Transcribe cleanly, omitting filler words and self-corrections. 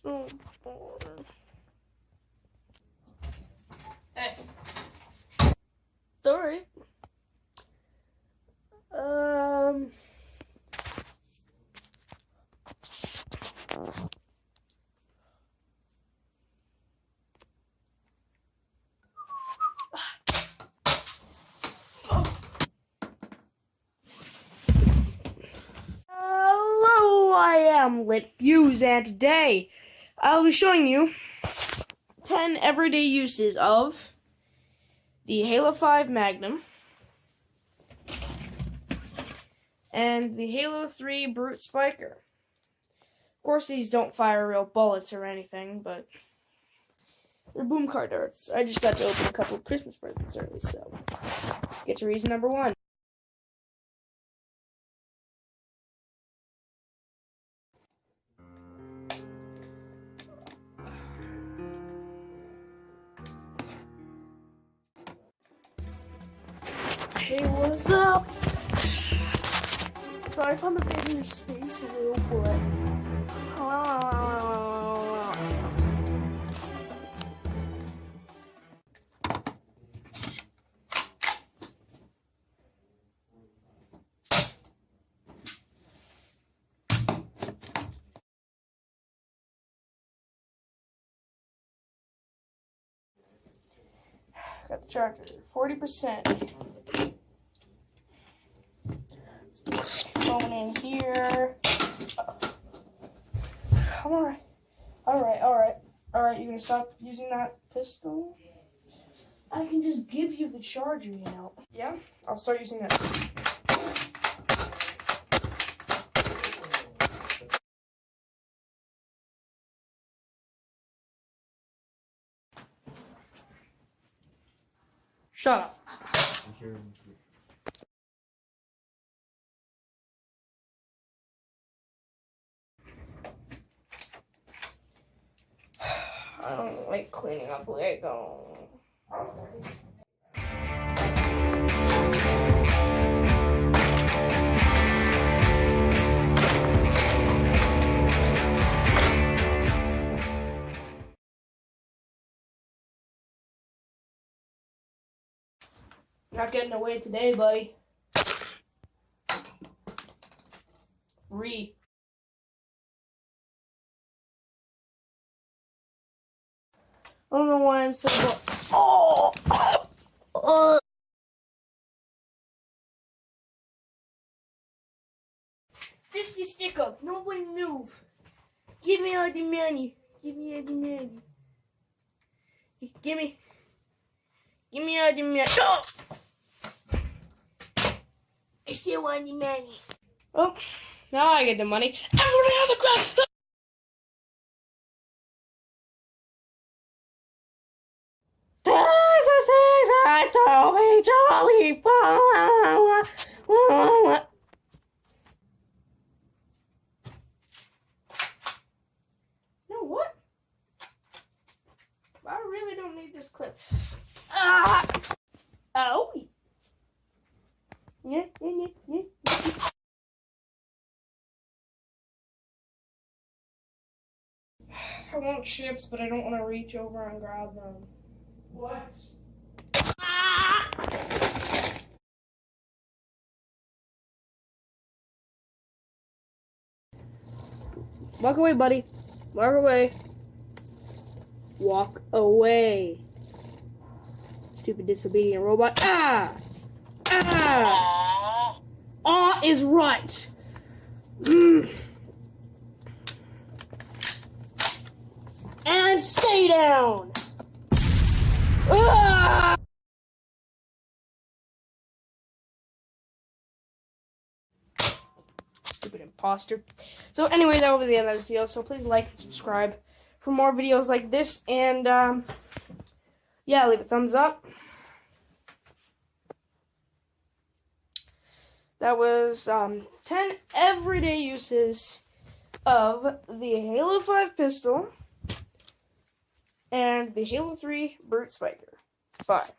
so bored. Hey. Sorry. Hello, I am LitFuse, and today I'll be showing you 10 everyday uses of the Halo 5 Magnum and the Halo 3 Brute Spiker. Of course, these don't fire real bullets or anything, but they're boom car darts. I just got to open a couple of Christmas presents early, so let's get to reason number 1. Hey, what's up? Sorry if I'm invading your space a little bit. Got the charger, 40%. Phone in here. Alright, you're gonna stop using that pistol? I can just give you the charger, you know. Yeah? I'll start using that. Shut up. I don't like cleaning up Lego. Not getting away today, buddy. I don't know why I'm so bored. This is stick up. Nobody move. Give me all the money. Give me all the money. Give me all the money. Oh! I still want the money. Oh, now I get the money. Everybody on the ground. I told me, Charlie. You know what? I really don't need this clip. Ah! Ow! Yeah. I want chips, but I don't want to reach over and grab them. What? Ah! Walk away, buddy. Walk away. Walk away. Stupid disobedient robot. Ah! Ah! Ah is right. And stay down. Ah! Stupid imposter. So anyway, that will be the end of this video. So please like and subscribe for more videos like this. And yeah, leave a thumbs up. That was 10 everyday uses of the Halo 5 pistol and the Halo 3 Brute Spiker. Bye.